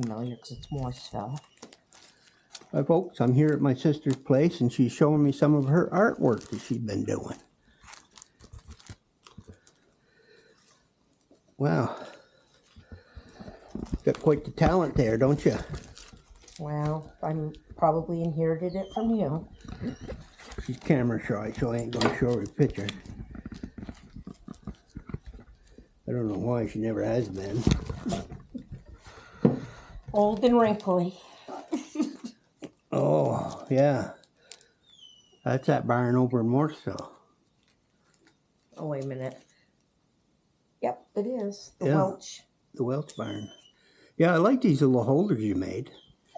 familiar because it's Morrisville. Hi folks, I'm here at my sister's place and she's showing me some of her artwork that she's been doing. Wow. Got quite the talent there, don't you? Well, I'm probably inherited it from you. She's camera shy, so I ain't going to show her pictures. I don't know why, she never has been. Old and wrinkly. Oh, yeah. That's that barn over in Morrisville. Oh, wait a minute. Yep, it is. The Yeah. Welch. The Welch barn. Yeah, I like these little holders you made.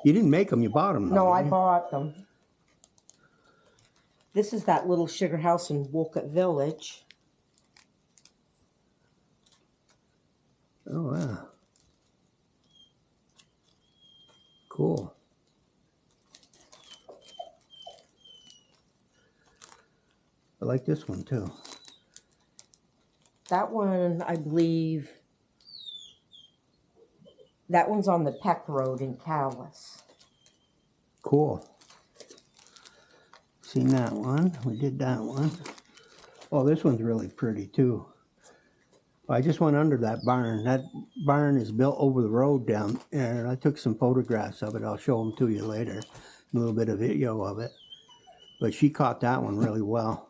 You didn't make them, you bought them. No, I bought them. This is that little sugar house in Wolcott Village. Oh, wow. Cool. I like this one too. That one, I believe, that one's on the Peck Road in Calais. Cool. Seen that one. We did that one. Oh, this one's really pretty too. I just went under that barn. That barn is built over the road down, and I took some photographs of it. I'll show them to you later. A little bit of video of it. But she caught that one really well.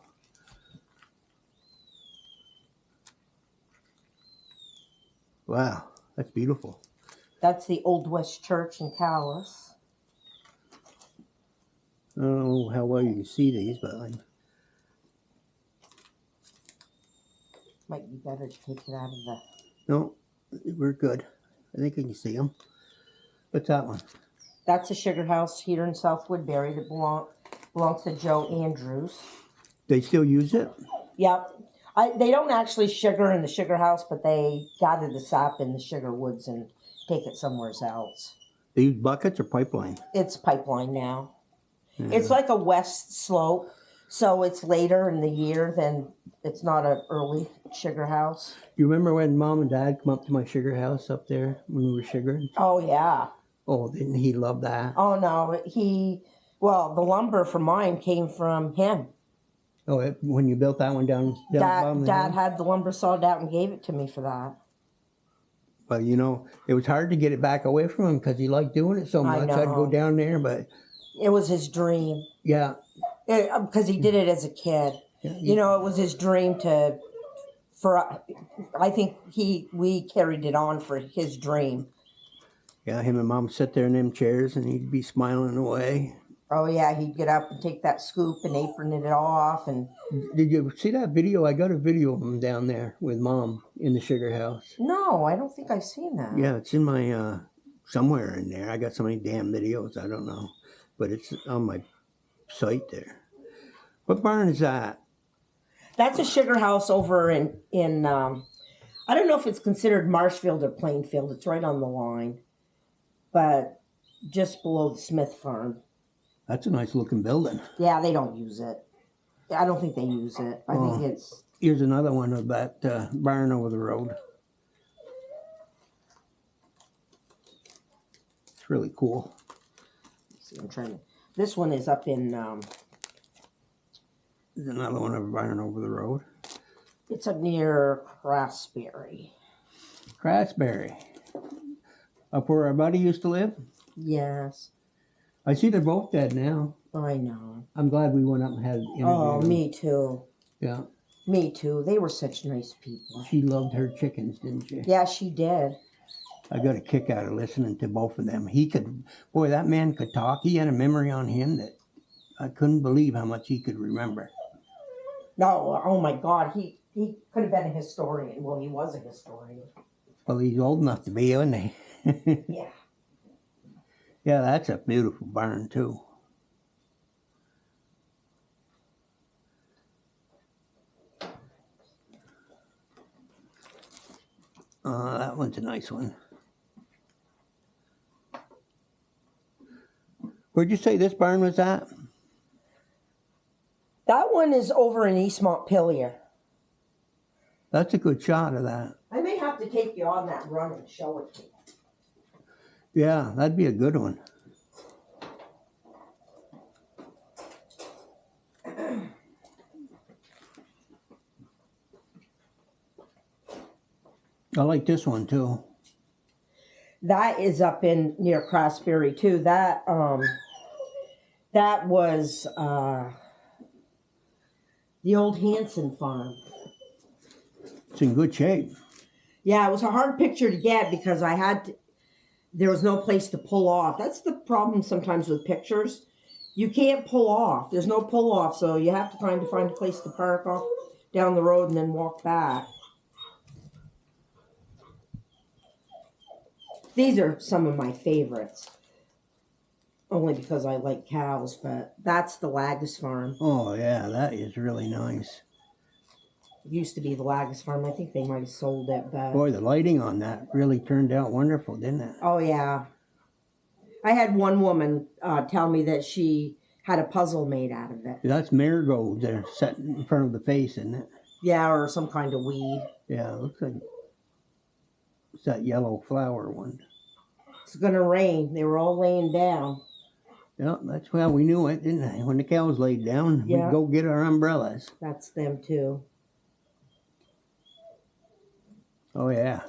Wow, that's beautiful. That's the Old West Church in Calais. I don't know how well you can see these, but Might be better to take it out of the... no, we're good. I think you can see them. What's that one? That's a sugar house here in South Woodbury that belongs to Joe Andrews. They still use it? Yep. They don't actually sugar in the sugar house, but they gather the sap in the sugar woods and take it somewhere else. They use buckets or pipeline? It's pipeline now. Yeah. It's like a west slope, so it's later in the year than it's not an early sugar house. You remember when Mom and Dad come up to my sugar house up there when we were sugaring? Oh, yeah. Oh, didn't he love that? Oh, no. Well, the lumber for mine came from him. Oh, when you built that one down the bottom of the Dad hill? had the lumber sawed out and gave it to me for that. Well, you know, it was hard to get it back away from him because he liked doing it so much. I know. I'd go down there, but... It was his dream. Yeah. Because he did it as a kid. Yeah, You know, it was his dream I think we carried it on for his dream. Yeah, him and Mom sit there in them chairs and he'd be smiling away. Oh, yeah, he'd get up and take that scoop and apron it all off. And Did you see that video? I got a video of him down there with Mom in the sugar house. No, I don't think I've seen that. Yeah, it's in my, somewhere in there. I got so many damn videos, I don't know. But it's on my site there. What barn is that? That's a sugar house over in I don't know if it's considered Marshfield or Plainfield. It's right on the line. But just below the Smith farm. That's a nice looking building. Yeah, they don't use it. I don't think they use it. I think it's... Here's another one of that barn over the road. It's really cool. Let's see, I'm trying to... This one is up in... There's another one of a barn over the road. It's up near Craftsbury. Craftsbury. Up where our buddy used to live? Yes. I see they're both dead now. I know. I'm glad we went up and had an interview. Oh, me too. Yeah. Me too. They were such nice people. She loved her chickens, didn't she? Yeah, she did. I got a kick out of listening to both of them. Boy, that man could talk. He had a memory on him that I couldn't believe how much he could remember. No, oh my God, he could have been a historian. Well, he was a historian. Well, he's old enough to be, isn't he? Yeah. Yeah, that's a beautiful barn, too. That one's a nice one. Where'd you say this barn was at? That one is over in East Montpelier. That's a good shot of that. I may have to take you on that run and show it to you. Yeah, that'd be a good one. I like this one too. That is up in near Craftsbury too. That was the old Hanson farm. It's in good shape. Yeah, it was a hard picture to get because there was no place to pull off. That's the problem sometimes with pictures. You can't pull off. There's no pull off, so you have to find a place to park off down the road and then walk back. These are some of my favorites. Only because I like cows, but that's the Lagus farm. Oh yeah, that is really nice. It used to be the Lagus farm. I think they might have sold it, but Boy, the lighting on that really turned out wonderful, didn't it? oh yeah. I had one woman tell me that she had a puzzle made out of it. That's marigold there set in front of the face, isn't it? Yeah, or some kind of weed. Yeah, it looks like it's that yellow flower one. It's gonna rain. They were all laying down. Yeah, that's how we knew it, didn't it? When the cows laid down, Yeah. we'd go get our umbrellas. That's them too. Oh yeah.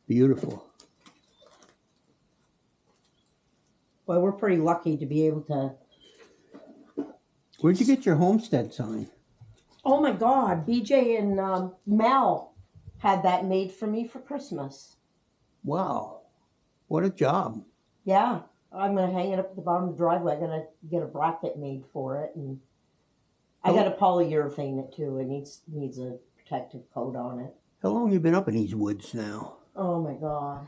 Beautiful. Well, we're pretty lucky to be able to. Where'd you get your homestead sign? Oh my God, BJ and Mel had that made for me for Christmas. Wow. What a job. Yeah, I'm gonna hang it up at the bottom of the driveway. I'm gonna get a bracket made for it, and I got to polyurethane it too. It needs a protective coat on it. How long you been up in these woods now? Oh my God.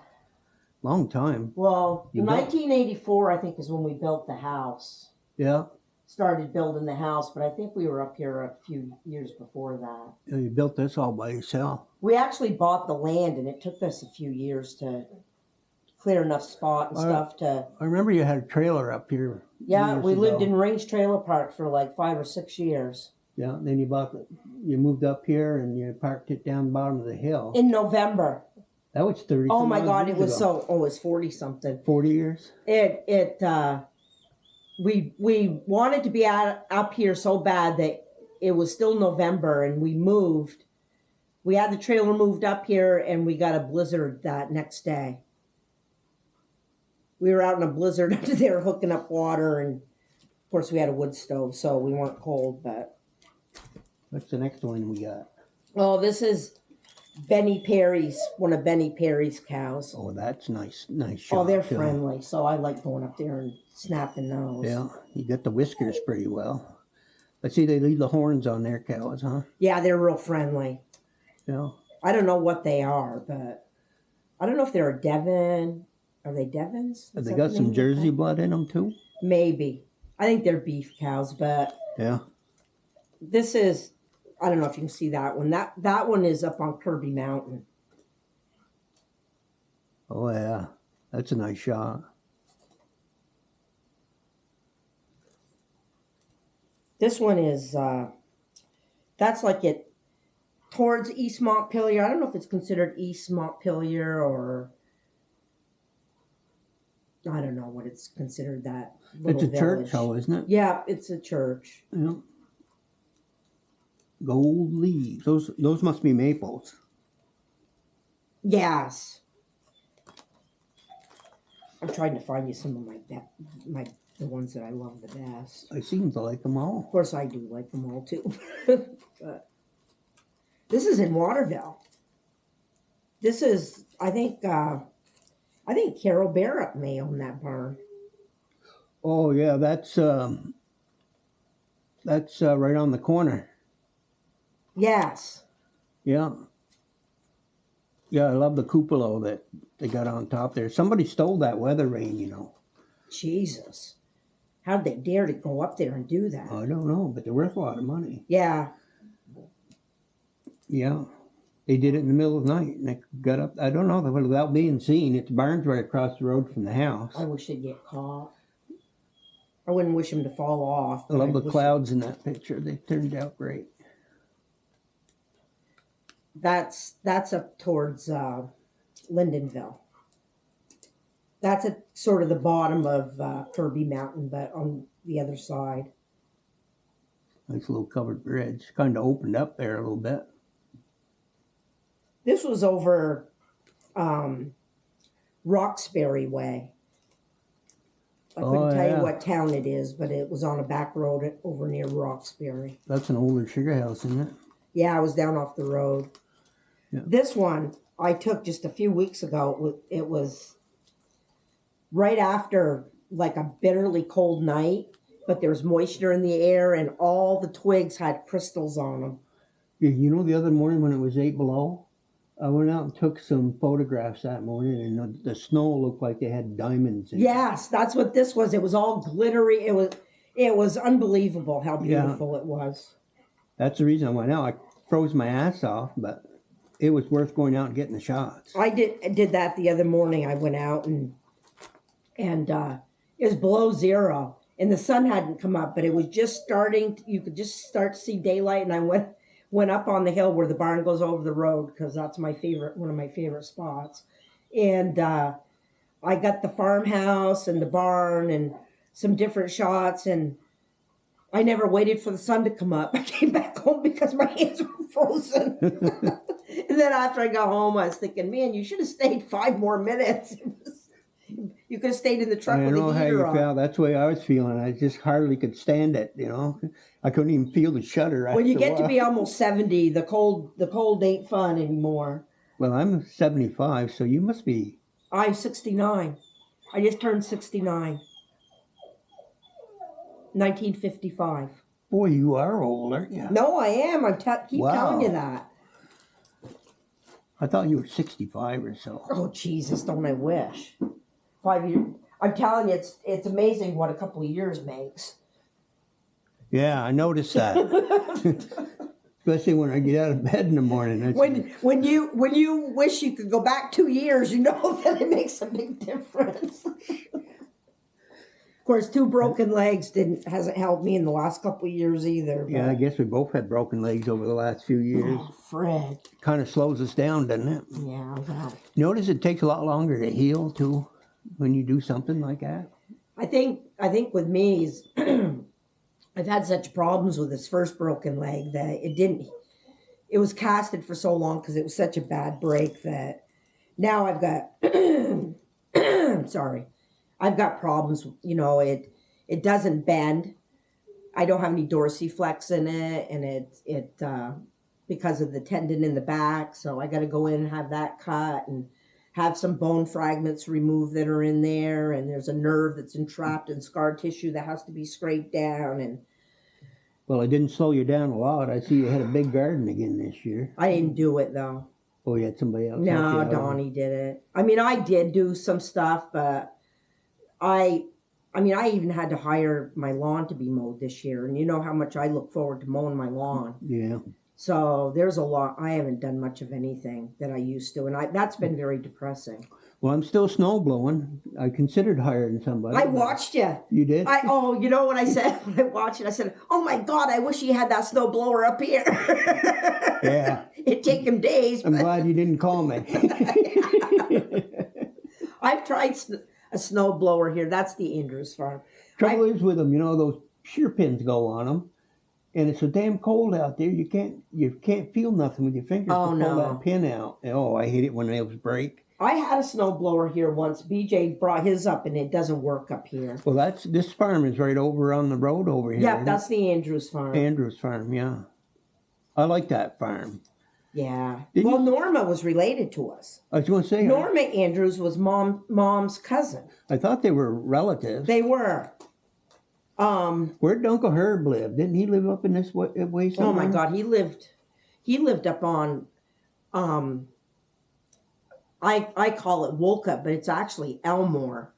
Long time. Well, You built- 1984, I think, is when we built the house. Yeah. Started building the house, but I think we were up here a few years before that. You built this all by yourself. We actually bought the land, and it took us a few years to clear enough spot and stuff to. I remember you had a trailer up here. Yeah, years we lived ago. in Range Trailer Park for like 5 or 6 years. Yeah, then you moved up here and you parked it down the bottom of the hill. In November. That was 30. Oh my God, it was ago. it was 40 something. 40 years? We wanted to be up here so bad that it was still November, and we moved. We had the trailer moved up here, and we got a blizzard that next day. We were out in a blizzard up there hooking up water, and of course we had a wood stove, so we weren't cold. But What's the next one we got? oh, this is Benny Perry's, one of Benny Perry's cows. Oh, that's nice shot. Oh, they're too. friendly, so I like going up there and snapping those. Yeah, you get the whiskers pretty well. I see they leave the horns on their cows, huh? Yeah, they're real friendly. Yeah. I don't know what they are, but I don't know if they're a Devon. Are they Devons? Have Is they that got the some name of the Jersey cow? blood in them too? Maybe. I think they're beef cows, but Yeah. this is, I don't know if you can see that one. That one is up on Kirby Mountain. Oh yeah, that's a nice shot. This one is, that's like it towards East Montpelier. I don't know if it's considered East Montpelier or I don't know what it's considered that little It's a church, village. though, isn't it? Yeah, it's a church. Yeah. Gold leaves. Those must be maples. Yes. I'm trying to find you some of the ones that I love the best. I seem to like them all. Of course, I do like them all too. But this is in Waterville. This is, I think Carol Barrett may own that barn. Oh yeah, that's right on the corner. Yes. Yeah. Yeah, I love the cupola that they got on top there. Somebody stole that weather vane, you know. Jesus. How'd they dare to go up there and do that? I don't know, but they're worth a lot of money. Yeah. Yeah. They did it in the middle of the night and they got up. I don't know, without being seen. It's the barn's right across the road from the house. I wish they'd get caught. I wouldn't wish them to fall off. I love the wish- clouds in that picture. They turned out great. That's up towards Lindenville. That's at sort of the bottom of Kirby Mountain, but on the other side. Nice little covered bridge. Kind of opened up there a little bit. This was over Roxbury Way. I couldn't tell you what town it is, but it was on a back road over near Roxbury. That's an older sugar house, isn't it? Yeah, I was down off the road. Yeah. This one I took just a few weeks ago. It was right after like a bitterly cold night, but there was moisture in the air and all the twigs had crystals on them. Yeah, you know, the other morning when it was 8 below, I went out and took some photographs that morning, and the snow looked like they had diamonds in it. Yes, that's what this was. It was all glittery. It was unbelievable how beautiful it was. That's the reason I went out. I froze my ass off, but it was worth going out and getting the shots. I did that the other morning. I went out and it was below zero, and the sun hadn't come up, but it was just starting. You could just start to see daylight, and I went up on the hill where the barn goes over the road because that's one of my favorite spots. And I got the farmhouse and the barn and some different shots, and I never waited for the sun to come up. I came back home because my hands were frozen. And then after I got home, I was thinking, man, you should have stayed 5 more minutes. You could have stayed in the truck with the heater on. I know how you felt. That's the way I was feeling. I just hardly could stand it, you know. I couldn't even feel the shudder. When you get to be almost 70, the cold ain't fun anymore. Well, I'm 75, so you must be. I'm 69. I just turned 69. 1955. Boy, you are old, aren't you? No, I am. Keep telling you that. I thought you were 65 or so. Oh, Jesus, don't I wish. 5 years. I'm telling you, it's amazing what a couple of years makes. Yeah, I noticed that. Especially when I get out of bed in the morning. When you wish you could go back 2 years, you know that it makes a big difference. Of course, 2 broken legs hasn't helped me in the last couple of years either. But... Yeah, I guess we both had broken legs over the last few years. Oh, Fred. Kind of slows us down, doesn't it? Yeah, well. Notice it takes a lot longer to heal, too, when you do something like that? I think with me is I've had such problems with this first broken leg that it was casted for so long because it was such a bad break that now I've got, sorry, I've got problems, you know, it doesn't bend. I don't have any dorsiflex in it, and it because of the tendon in the back, so I got to go in and have that cut and have some bone fragments removed that are in there, and there's a nerve that's entrapped in scar tissue that has to be scraped down. And well, it didn't slow you down a lot. I see you had a big garden again this year. I didn't do it though. Oh, you had somebody else? No, Donnie did it. I mean, I did do some stuff, but I even had to hire my lawn to be mowed this year, and you know how much I look forward to mowing my lawn. Yeah. So there's a lot. I haven't done much of anything that I used to, and that's been very depressing. Well, I'm still snow blowing. I considered hiring somebody. I watched you. You did? You know what I said when I watched it? I said, "Oh my God, I wish he had that snow blower up here." Yeah. It'd take him days. I'm glad you didn't call me. I've tried a snow blower here. That's the Andrews farm. Trouble is with them, you know, those shear pins go on them. And it's so damn cold out there, you can't feel nothing with your fingers to pull that pin out. Oh, I hate it when nails break. I had a snow blower here once. BJ brought his up, and it doesn't work up here. Well, this farm is right over on the road over here. Yeah, that's the Andrews farm. Andrews farm, yeah. I like that farm. Yeah. Norma was related to us. I was going to say. Norma Andrews was mom's cousin. I thought they were relatives. They were. Where'd Uncle Herb live? Didn't he live up in this way somewhere? Oh my God, he lived up on, I call it Wolcott, but it's actually Elmore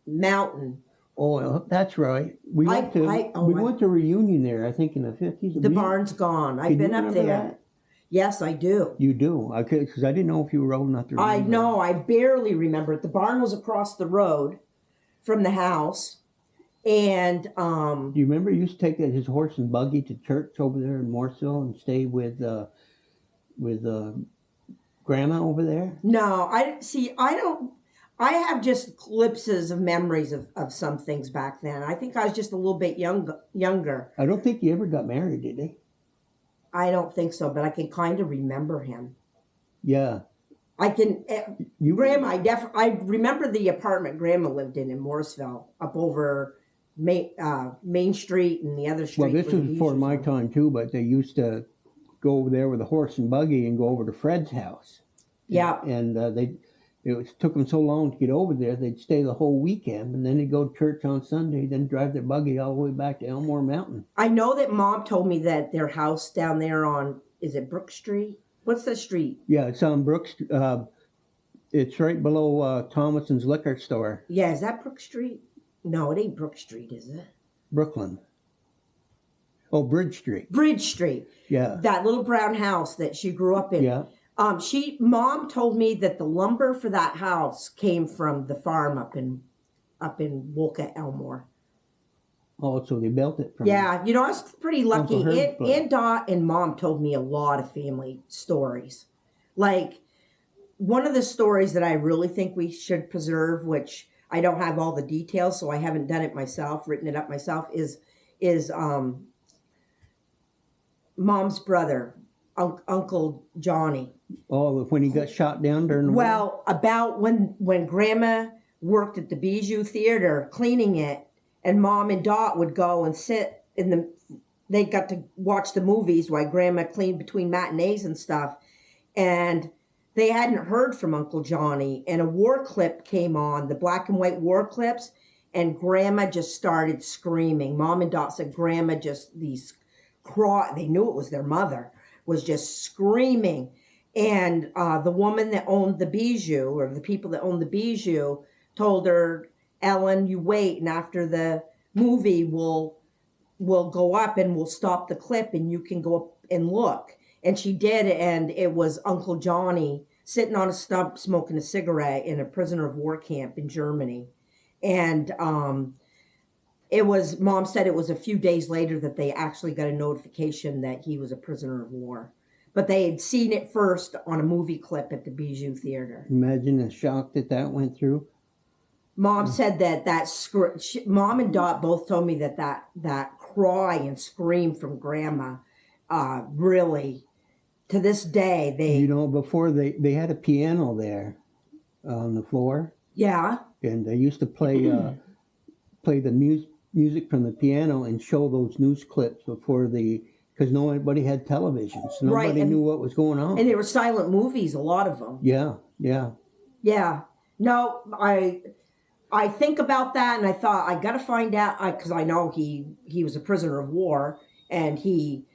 Mountain. Oh, that's right. We went to a reunion there, I think in the 50s. The barn's gone. I've been up there. That? Yes, I do. You do? Because I didn't know if you were old enough to remember. I know. I barely remember it. The barn was across the road from the house. And do you remember he used to take his horse and buggy to church over there in Mooresville and stay with Grandma over there? No, I have just glimpses of memories of some things back then. I think I was just a little bit younger. I don't think he ever got married, did he? I don't think so, but I can kind of remember him. Yeah. I can. You, Grandma, I remember the apartment Grandma lived in Morrisville, up over Main Street and the other street. well, this where was the before beaches my are. time too, but they used to go over there with a horse and buggy and go over to Fred's house. Yeah. And took them so long to get over there, they'd stay the whole weekend, and then they'd go to church on Sunday, then drive their buggy all the way back to Elmore Mountain. I know that Mom told me that their house down there on, is it Brook Street? What's the street? Yeah, it's on Brooks. It's right below Thomason's liquor store. Yeah, is that Brook Street? No, it ain't Brook Street, is it? Brooklyn. Oh, Bridge Street. Bridge Street. Yeah. That little brown house that she grew up in. Yeah. Mom told me that the lumber for that house came from the farm up in Wolcott, Elmore. Oh, so they built it from. Yeah, you know, I was pretty lucky. Uncle Herb's place. Aunt Dot and Mom told me a lot of family stories. Like, one of the stories that I really think we should preserve, which I don't have all the details, so I haven't done it myself, written it up myself, is Mom's brother, Uncle Johnny. Oh, when he got shot down during the war? Well, about when Grandma worked at the Bijou Theater cleaning it, and Mom and Dot would go and sit they got to watch the movies while Grandma cleaned between matinees and stuff. And they hadn't heard from Uncle Johnny, and a war clip came on, the black and white war clips, and Grandma just started screaming. Mom and Dot said Grandma just, they knew it was their mother, was just screaming. And the woman that owned the Bijou, or the people that owned the Bijou, told her, Ellen, you wait, and after the movie, we'll go up and we'll stop the clip and you can go up and look. And she did, and it was Uncle Johnny sitting on a stump smoking a cigarette in a prisoner of war camp in Germany. And Mom said it was a few days later that they actually got a notification that he was a prisoner of war. But they had seen it first on a movie clip at the Bijou Theater. Imagine the shock that went through. Mom said Mom and Dot both told me that cry and scream from Grandma, really, to this day, before they had a piano there on the floor. Yeah. And they used to play the music from the piano and show those news clips because nobody had television, so nobody knew what was going on. And they were silent movies, a lot of them. Yeah. Yeah. No, I think about that, and I thought, I got to find out, because I know he was a prisoner of war, and he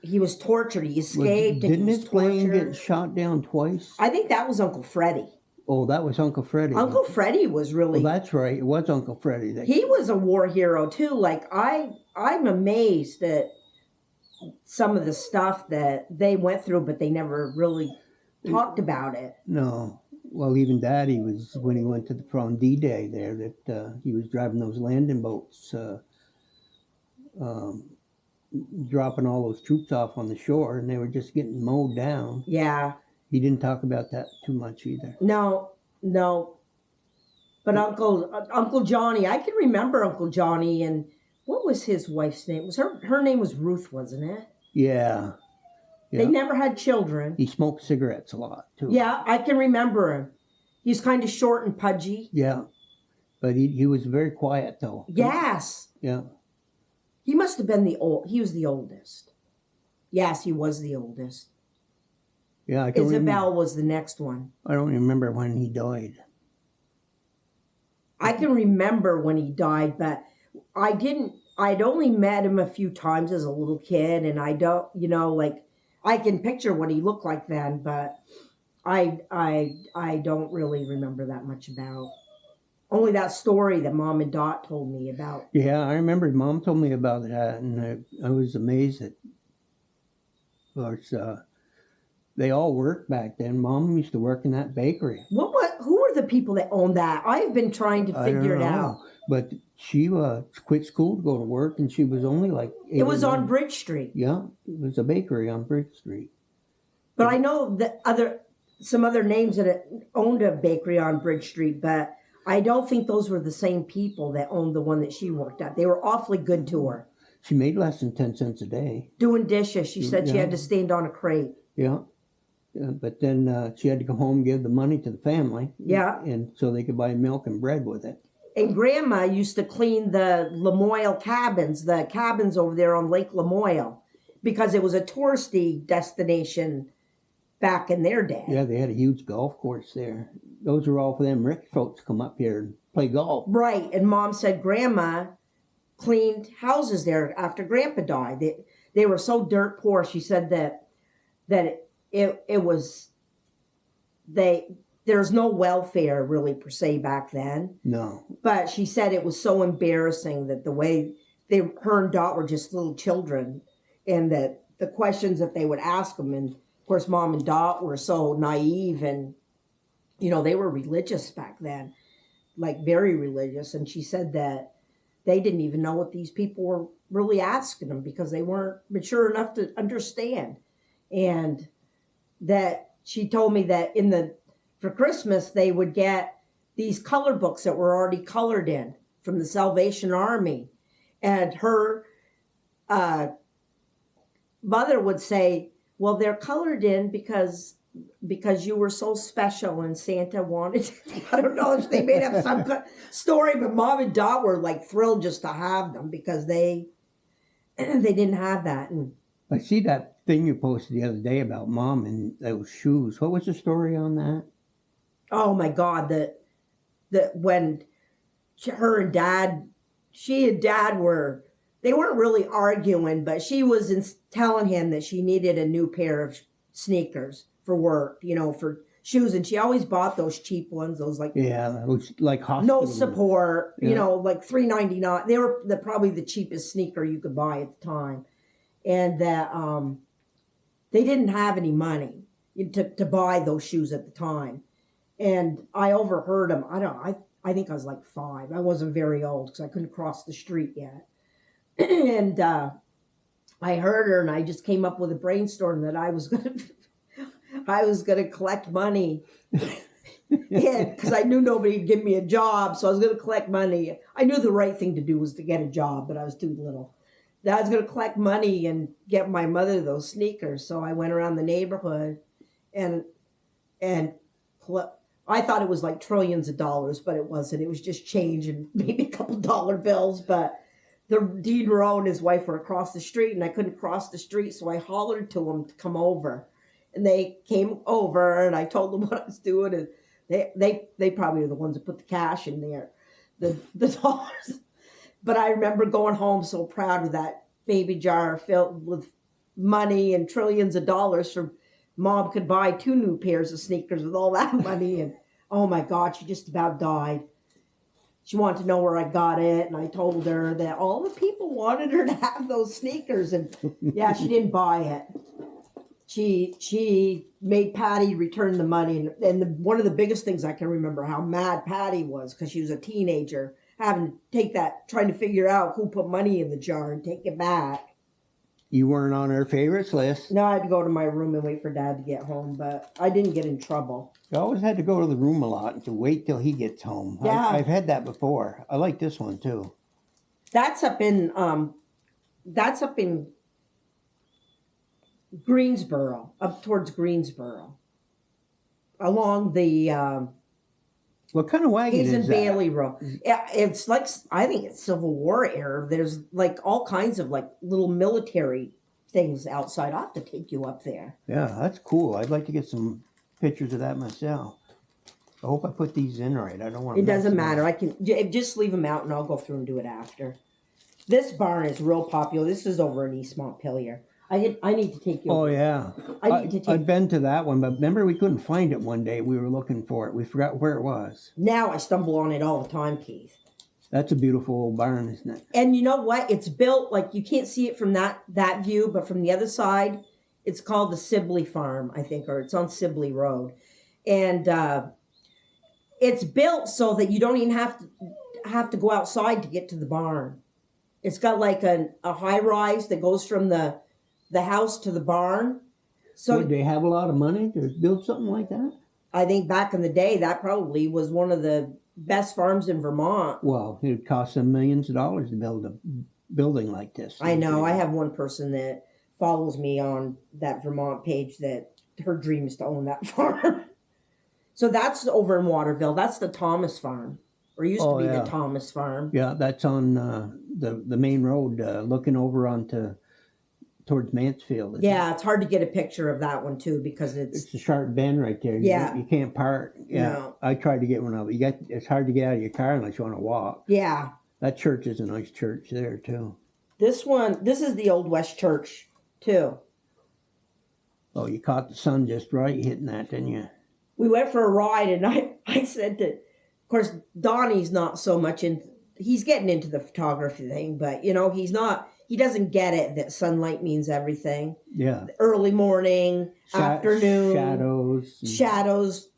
was tortured. He escaped. Didn't his plane get shot down twice? I think that was Uncle Freddie. Oh, that was Uncle Freddie. Uncle Freddie was really... Well, that's right. It was Uncle Freddie. He was a war hero, too. Like, I'm amazed at some of the stuff that they went through, but they never really talked about it. No. Well, even Daddy was, when he went to the front D-Day there, that he was driving those landing boats, dropping all those troops off on the shore, and they were just getting mowed down. Yeah. He didn't talk about that too much either. No. But Uncle Johnny, I can remember Uncle Johnny, and what was his wife's name? Her name was Ruth, wasn't it? Yeah. They never had children. He smoked cigarettes a lot, too. Yeah, I can remember him. He's kind of short and pudgy. Yeah. But he was very quiet, though. Yes. Yeah. He must have been he was the oldest. Yes, he was the oldest. Yeah, I can Isabel was the next one. I don't remember when he died. I can remember when he died, but I'd only met him a few times as a little kid, and I don't, I can picture what he looked like then, but I don't really remember that much about. Only that story that Mom and Dot told me about. Yeah, I remember Mom told me about that, and I was amazed that, of course, they all worked back then. Mom used to work in that bakery. Who were the people that owned that? I've been trying to figure it out. But she quit school to go to work, and she was only like 8 It was on Bridge Street. Yeah, it was a bakery on Bridge Street. But I know that some other names that owned a bakery on Bridge Street, but I don't think those were the same people that owned the one that she worked at. They were awfully good to her. She made less than 10 cents a day. Doing dishes. She said she Yeah. had to stand on a crate. Yeah. But then she had to come home and give the money to the family. Yeah. And so they could buy milk and bread with it. And Grandma used to clean the Lamoille cabins, the cabins over there on Lake Lamoille, because it was a touristy destination back in their day. Yeah, they had a huge golf course there. Those are all for them rich folks come up here and play golf. Right. And Mom said Grandma cleaned houses there after Grandpa died. They were so dirt poor. She said that it was there's no welfare really per se back then. No. But she said it was so embarrassing that the way her and Dot were just little children, and that the questions that they would ask them, and of course Mom and Dot were so naive, and they were religious back then, like very religious. And she said that they didn't even know what these people were really asking them because they weren't mature enough to understand. And that she told me that for Christmas, they would get these color books that were already colored in from the Salvation Army. And her mother would say, well, they're colored in because you were so special and Santa wanted, I don't know if they made up some story, but Mom and Dot were like thrilled just to have them because they didn't have that. And I see that thing you posted the other day about Mom and those shoes. What was the story on that? oh my God, that when her and Dad, she and Dad they weren't really arguing, but she was telling him that she needed a new pair of sneakers for work, for shoes. And she always bought those cheap ones, those like, those like hospital. no support, like $3.99. They were probably the cheapest sneaker you could buy at the time. And that they didn't have any money to buy those shoes at the time. And I overheard them. I think I was like 5. I wasn't very old because I couldn't cross the street yet. And I heard her, and I just came up with a brainstorm that I was gonna collect money, because I knew nobody would give me a job, so I was gonna collect money. I knew the right thing to do was to get a job, but I was too little. I was gonna collect money and get my mother those sneakers. So I went around the neighborhood, and I thought it was like trillions of dollars, but it wasn't. It was just change and maybe a couple dollar bills. But the Dean Rowe and his wife were across the street, and I couldn't cross the street, so I hollered to them to come over. And they came over, and I told them what I was doing, and they probably are the ones that put the cash in there, the dollars. But I remember going home so proud of that baby jar filled with money and trillions of dollars. For Mom could buy 2 new pairs of sneakers with all that money, and oh my God, she just about died. She wanted to know where I got it, and I told her that all the people wanted her to have those sneakers, and yeah, she didn't buy it. She made Patty return the money, and one of the biggest things I can remember how mad Patty was, because she was a teenager, having to take that, trying to figure out who put money in the jar and take it back. You weren't on her favorites list. No, I had to go to my room and wait for Dad to get home, but I didn't get in trouble. I always had to go to the room a lot and to wait till he gets home. Yeah. I've had that before. I like this one too. That's up in Greensboro, up towards Greensboro, along the What kind of wagon Hayes is and that? Bailey Road. Yeah, it's like, I think it's Civil War era. There's like all kinds of like little military things outside. I'll have to take you up there. Yeah, that's cool. I'd like to get some pictures of that myself. I hope I put these in right. I don't want to. It doesn't matter. I can just leave them out, and I'll go through and do it after. This barn is real popular. This is over in East Montpelier. I need to take you. Oh yeah, I've been to that one, but remember we couldn't find it one day. We were looking for it. We forgot where it was. Now I stumble on it all the time, Keith. That's a beautiful old barn, isn't it? And you know what? It's built like you can't see it from that view, but from the other side, it's called the Sibley Farm, I think, or it's on Sibley Road, and it's built so that you don't even have to go outside to get to the barn. It's got like a high rise that goes from the house to the barn. So Would they have a lot of money to build something like that? I think back in the day, that probably was one of the best farms in Vermont. Well, it would cost them millions of dollars to build a building like this. I know. I have one person that follows me on that Vermont page that her dream is to own that farm. So that's over in Waterville. That's the Thomas farm, or used to be the Thomas farm. Yeah, that's on the main road looking over towards Mansfield. Yeah, it's hard to get a picture of that one too because it's a sharp bend right there. Yeah, you can't park. Yeah, no. I tried to get one of it. It's hard to get out of your car unless you want to walk. Yeah, that church is a nice church there too. This is the Old West Church too. Oh, you caught the sun just right hitting that, didn't you? We went for a ride, and I said that, of course, Donnie's not so much he's getting into the photography thing, but, he doesn't get it that sunlight means everything. Yeah. Early morning, afternoon. Shadows.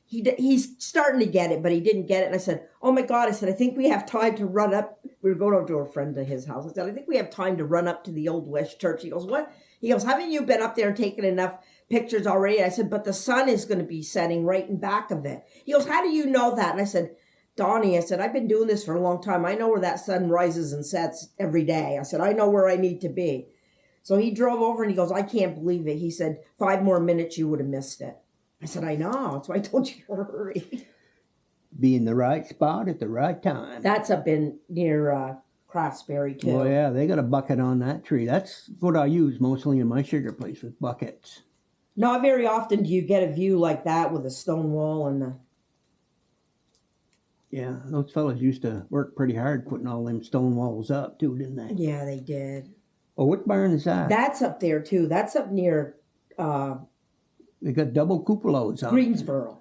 He's starting to get it, but he didn't get it. And I said, oh my God, I think we have time to run up. We were going over to a friend to his house. I said, I think we have time to run up to the Old West Church. He goes, what? He goes, haven't you been up there and taken enough pictures already? I said, but the sun is going to be setting right in back of it. He goes, how do you know that? And I said, Donnie, I said, I've been doing this for a long time. I know where that sun rises and sets every day. I said, I know where I need to be. So he drove over and he goes, I can't believe it. He said, 5 more minutes, you would have missed it. I said, I know. That's why I told you to hurry. Be in the right spot at the right time. That's up in near Craftsbury too. Oh yeah, they got a bucket on that tree. That's what I use mostly in my sugar place with buckets. Not very often do you get a view like that with a stone wall and the... Yeah, those fellas used to work pretty hard putting all them stone walls up too, didn't they? Yeah, they did. Oh, what barn is that? That's up there too. That's up near... they got double cupolas on Greensboro.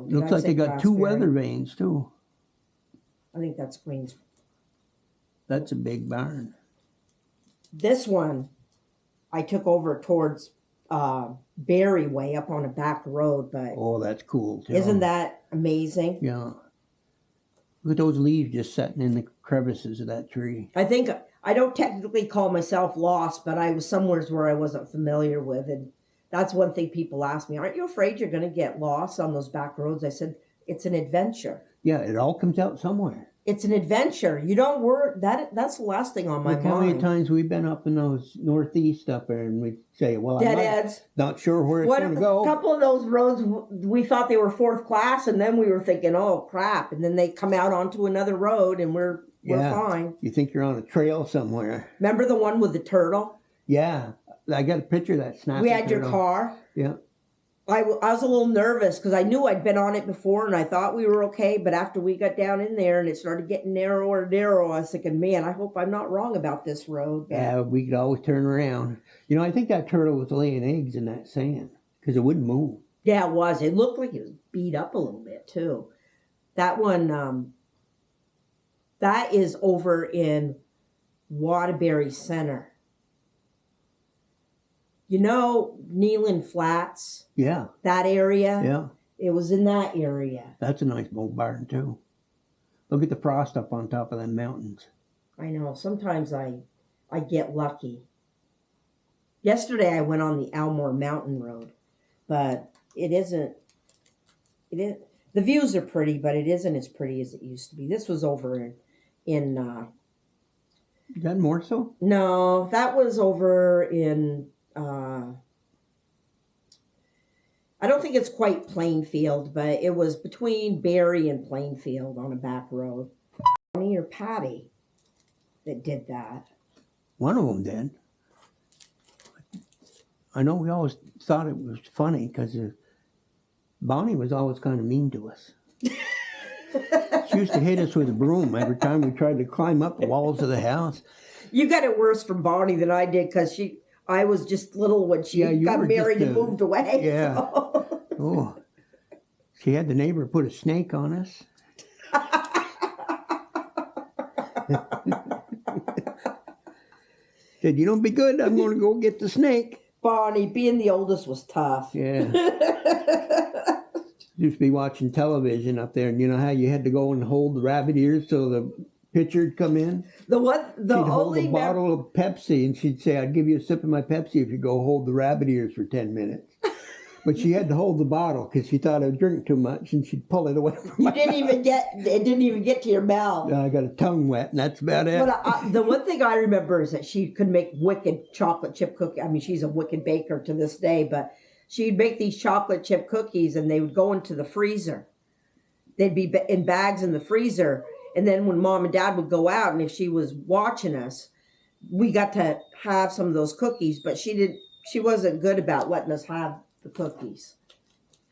Looks like they got 2 weather vanes too. I think that's Greensboro. That's a big barn. This one, I took over towards Barry Way up on a back road, but... Oh, that's cool too. Isn't that amazing? Yeah. Look at those leaves just sitting in the crevices of that tree. I don't technically call myself lost, but I was somewhere where I wasn't familiar with, and that's one thing people ask me, aren't you afraid you're going to get lost on those back roads? I said, it's an adventure. Yeah, it all comes out somewhere. It's an adventure. You don't worry. That's the last thing on my mind. How many times we've been up in those northeast up there and we say, well, dead ends. Not sure where it's going to go. A couple of those roads, we thought they were 4th class, and then we were thinking, oh, crap. And then they come out onto another road, and we're fine. You think you're on a trail somewhere. Remember the one with the turtle? Yeah. I got a picture of that snapping We had turtle. Your car? Yeah. I was a little nervous because I knew I'd been on it before and I thought we were okay. But after we got down in there and it started getting narrower and narrower, I was thinking, man, I hope I'm not wrong about this road. But... Yeah, we could always turn around. I think that turtle was laying eggs in that sand because it wouldn't move. Yeah, it was. It looked like it was beat up a little bit too. That one, that is over in Woodbury Center. Neyland Flats? Yeah. That area? Yeah. It was in that area. That's a nice old barn, too. Look at the frost up on top of them mountains. I know. Sometimes I get lucky. Yesterday I went on the Elmore Mountain Road, but the views are pretty, but it isn't as pretty as it used to be. This was over in Is that more so? No, that was over in... I don't think it's quite Plainfield, but it was between Barry and Plainfield on a back road. Bonnie or Patty that did that. One of them did. I know we always thought it was funny because Bonnie was always kind of mean to us. She used to hit us with a broom every time we tried to climb up the walls of the house. You got it worse from Bonnie than I did because I was just little when she got married and moved away. Yeah. So. Oh. She had the neighbor put a snake on us. Said, you don't be good, I'm going to go get the snake. Bonnie, being the oldest was tough. Yeah. Used to be watching television up there, and you know how you had to go and hold the rabbit ears so the pitcher'd come in. The She'd hold a bottle of Pepsi, and she'd say, "I'd give you a sip of my Pepsi if you go hold the rabbit ears for 10 minutes." But she had to hold the bottle because she thought I'd drink too much, and she'd pull it away from my mouth. It didn't even get to your mouth. I got a tongue wet, and that's about it. But the one thing I remember is that she could make wicked chocolate chip cookies. I mean, she's a wicked baker to this day, but she'd make these chocolate chip cookies, and they would go into the freezer. They'd be in bags in the freezer, and then when Mom and Dad would go out, and if she was watching us, we got to have some of those cookies, but she wasn't good about letting us have the cookies.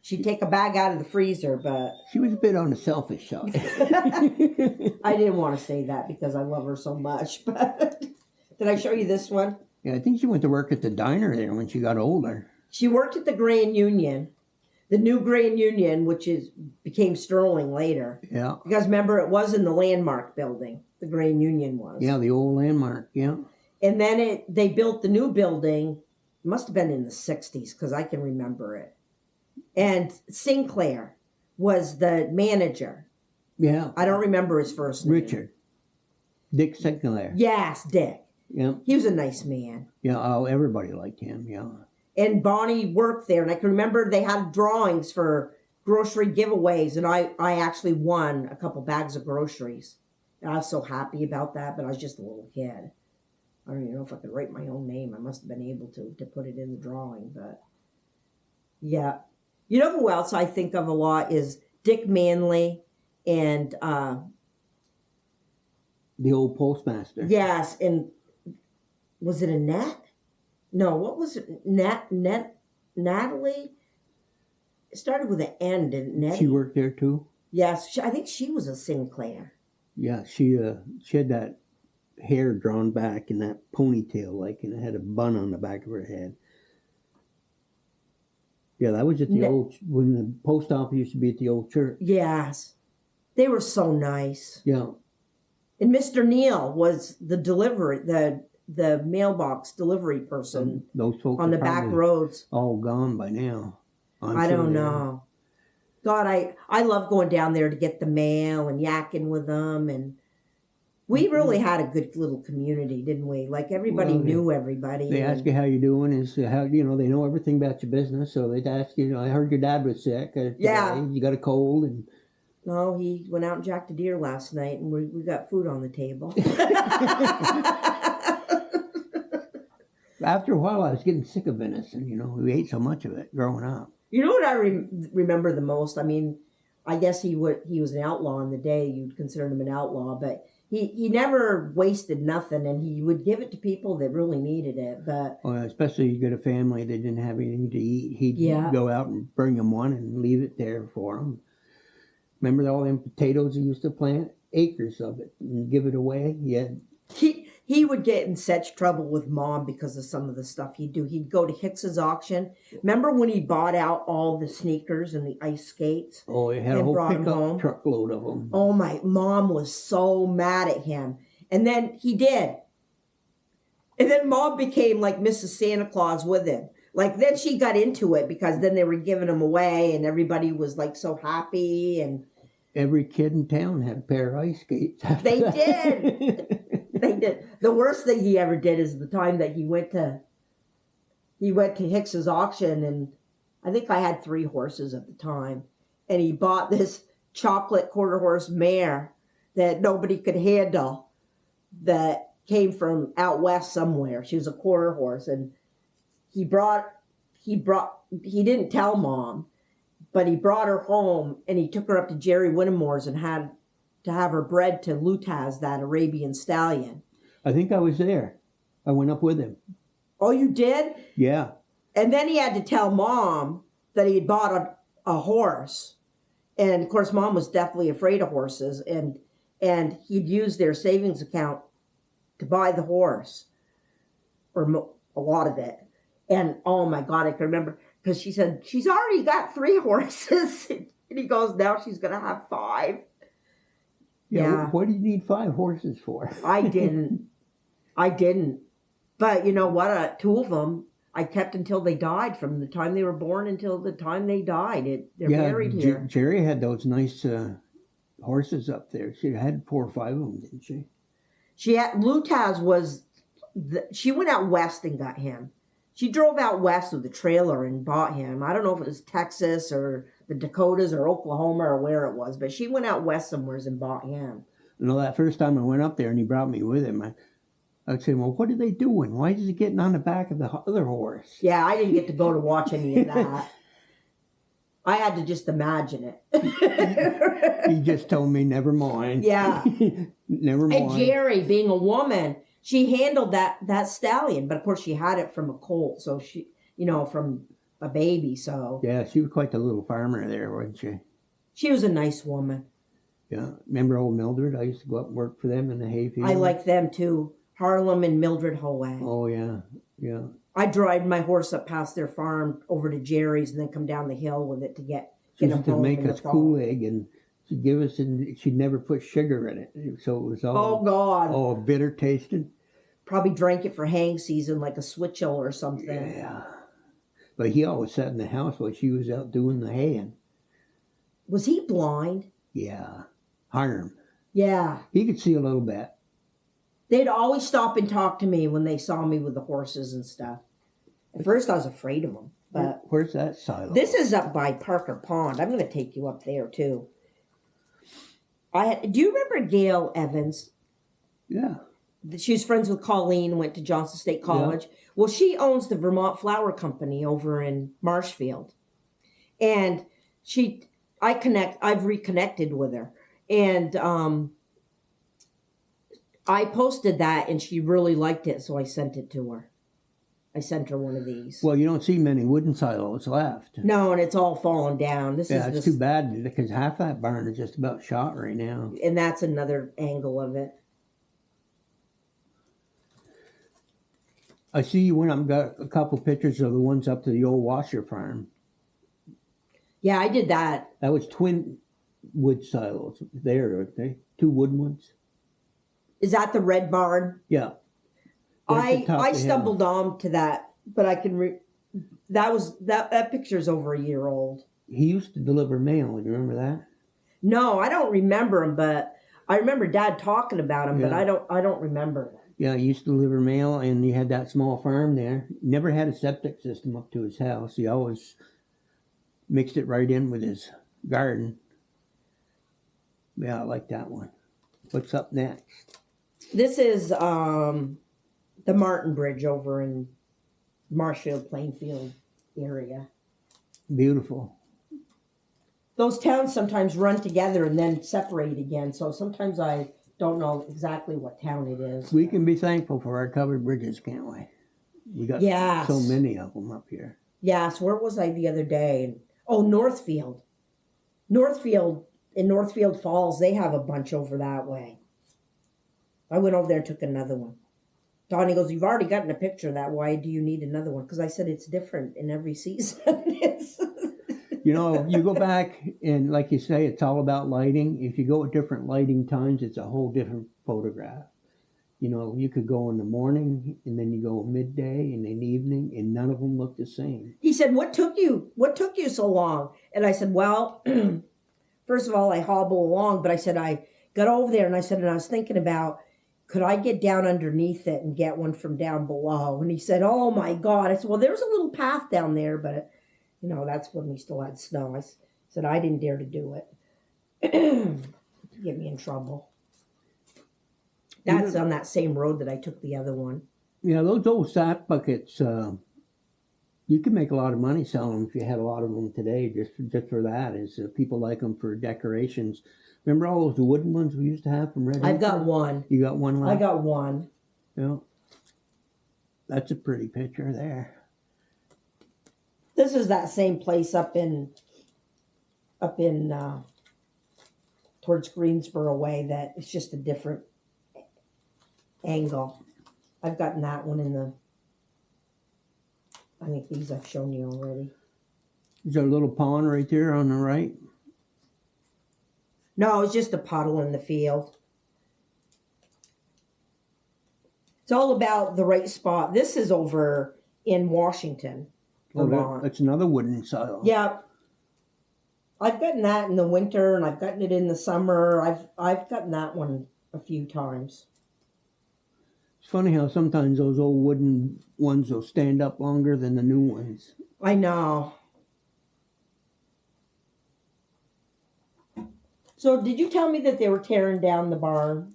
She'd take a bag out of the freezer, but... She was a bit on the selfish side. I didn't want to say that because I love her so much, but... Did I show you this one? Yeah, I think she went to work at the diner there when she got older. She worked at the Grand Union, the new Grand Union, which became Sterling later. Yeah. Because remember, it was in the Landmark building, the Grand Union was. Yeah, the old Landmark, yeah. And then they built the new building. It must have been in the 60s because I can remember it. And Sinclair was the manager. Yeah. I don't remember his first name. Richard. Dick Sinclair. Yes, Dick. Yeah. He was a nice man. Yeah, everybody liked him, yeah. And Bonnie worked there. And I can remember they had drawings for grocery giveaways. And I actually won a couple bags of groceries. And I was so happy about that, but I was just a little kid. I don't even know if I could write my own name. I must have been able to put it in the drawing, but yeah. You know who else I think of a lot is Dick Manley and the old postmaster. yes, and was it Annette? No, what was it? Natalie? It started with an N, didn't it? She worked there too? Yes, I think she was a Sinclair. Yeah, she had that hair drawn back in that ponytail, and it had a bun on the back of her head. Yeah, that was at the old, when the post office used to be at the old church. Yes. They were so nice. Yeah. And Mr. Neal was the mailbox delivery person. Those folks on the back roads. All gone by now. I don't know. God, I love going down there to get the mail and yakking with them, and we really had a good little community, didn't we? Like everybody knew everybody. They ask you how you're doing, is how they know everything about your business. So they'd ask you, I heard your dad was sick. Yeah, you got a cold, and no, he went out and jacked a deer last night, and we got food on the table. After a while, I was getting sick of venison. We ate so much of it growing up. You know what I remember the most? I mean, I guess he was an outlaw in the day. You'd consider him an outlaw, but he never wasted nothing, and he would give it to people that really needed it. But especially you get a family that didn't have anything to eat, he'd go out and bring them one and leave it there for them. Remember all them potatoes he used to plant? Acres of it, and give it away? Yeah. He would get in such trouble with Mom because of some of the stuff he'd do. He'd go to Hicks's auction. Remember when he bought out all the sneakers and the ice skates? Oh, he had a whole pickup truckload of them. Oh, my Mom was so mad at him. And then he did. And then Mom became like Mrs. Santa Claus with him. Like then she got into it because then they were giving them away and everybody was like so happy. And every kid in town had a pair of ice skates. They did. They did. The worst thing he ever did is the time that he went to Hicks's auction, and I think I had 3 horses at the time, and he bought this chocolate quarter horse mare that nobody could handle that came from out west somewhere. She was a quarter horse, and he didn't tell Mom, but he brought her home and he took her up to Jerry Whittemore's and had to have her bred to Lutaz, that Arabian stallion. I think I was there. I went up with him. Oh, you did? Yeah. And then he had to tell Mom that he had bought a horse. And, of course, Mom was deathly afraid of horses. And he'd use their savings account to buy the horse, or a lot of it. And, oh, my God, I can remember, because she said, she's already got 3 horses. And he goes, now she's going to have 5. Yeah. What do you need 5 horses for? I didn't. But you know what? 2 of them I kept until they died, from the time they were born until the time they died. They're buried here. Jerry had those nice horses up there. She had 4 or 5 of them, didn't she? Lutaz was, she went out west and got him. She drove out west with the trailer and bought him. I don't know if it was Texas or the Dakotas or Oklahoma or where it was, but she went out west somewheres and bought him. You know, that first time I went up there and he brought me with him, I'd say, well, what are they doing? Why is he getting on the back of the other horse? Yeah, I didn't get to go to watch any of that. I had to just imagine it. He just told me, never mind. Yeah. Never mind. And Jerry, being a woman, she handled that stallion, but of course she had it from a colt, so she, from a baby, so. Yeah, she was quite the little farmer there, wasn't she? She was a nice woman. Yeah. Remember old Mildred? I used to go up and work for them in the hayfield. I like them too. Harlem and Mildred Hoag. Oh, yeah. Yeah. I drive my horse up past their farm over to Jerry's and then come down the hill with it to get She him used to home make in the us fall. Kool-Aid, and she'd give us, and she'd never put sugar in it. So it was Oh, all, God. bitter tasting. Probably drank it for hang season like a switchel or something. Yeah. But he always sat in the house while she was out doing the haying. Was he blind? Yeah. Harm. Yeah. He could see a little bit. They'd always stop and talk to me when they saw me with the horses and stuff. At first I was afraid of them, but Where's that silo? this is up by Parker Pond. I'm going to take you up there too. Do you remember Gail Evans? Yeah. She was friends with Colleen, went to Johnson State College. Yeah. Well, she owns the Vermont Flower Company over in Marshfield. And I've reconnected with her. And I posted that and she really liked it, so I sent it to her. I sent her one of these. Well, you don't see many wooden silos left. No, and it's all fallen down. It's too bad because half that barn is just about shot right now. And that's another angle of it. I see you went up and got a couple pictures of the ones up to the old Washer farm. Yeah, I did that. That was twin wood silos there, aren't they? 2 wooden ones. Is that the red barn? Yeah. I stumbled on to that, but I can that picture's over a year old. He used to deliver mail. You remember that? No, I don't remember him, but I remember Dad talking about him, but I don't remember. Yeah, he used to deliver mail, and he had that small farm there. Never had a septic system up to his house. He always mixed it right in with his garden. Yeah, I like that one. What's up next? This is the Martin Bridge over in Marshfield, Plainfield area. Beautiful. Those towns sometimes run together and then separate again, so sometimes I don't know exactly what town it is. We can be thankful for our covered bridges, can't we? We got so many of them up here. Yes, where was I the other day? Oh, Northfield. In Northfield Falls, they have a bunch over that way. I went over there and took another one. Donnie goes, "You've already gotten a picture of that. Why do you need another one?" Because I said it's different in every season. You go back and, like you say, it's all about lighting. If you go at different lighting times, it's a whole different photograph. You could go in the morning, and then you go midday, and then evening, and none of them look the same. He said, What took you so long? And I said, well, first of all, I hobble along, but I said, I got over there, and I was thinking about, could I get down underneath it and get one from down below? And he said, oh my God. I said, well, there's a little path down there, but that's when we still had snow. I said, I didn't dare to do it. Get me in trouble. That's on that same road that I took the other one. Yeah, those old sap buckets, you could make a lot of money selling them if you had a lot of them today, just for that. People like them for decorations. Remember all those wooden ones we used to have from Red I've got one. You got one left? I got one. Yeah. That's a pretty picture there. This is that same place up in towards Greensboro way that it's just a different angle. I've gotten that one I think these I've shown you already. Is there a little pond right there on the right? No, it's just a puddle in the field. It's all about the right spot. This is over in Washington, Vermont. That's another wooden silo. Yeah. I've gotten that in the winter, and I've gotten it in the summer. I've gotten that one a few times. It's funny how sometimes those old wooden ones will stand up longer than the new ones. I know. So did you tell me that they were tearing down the barn?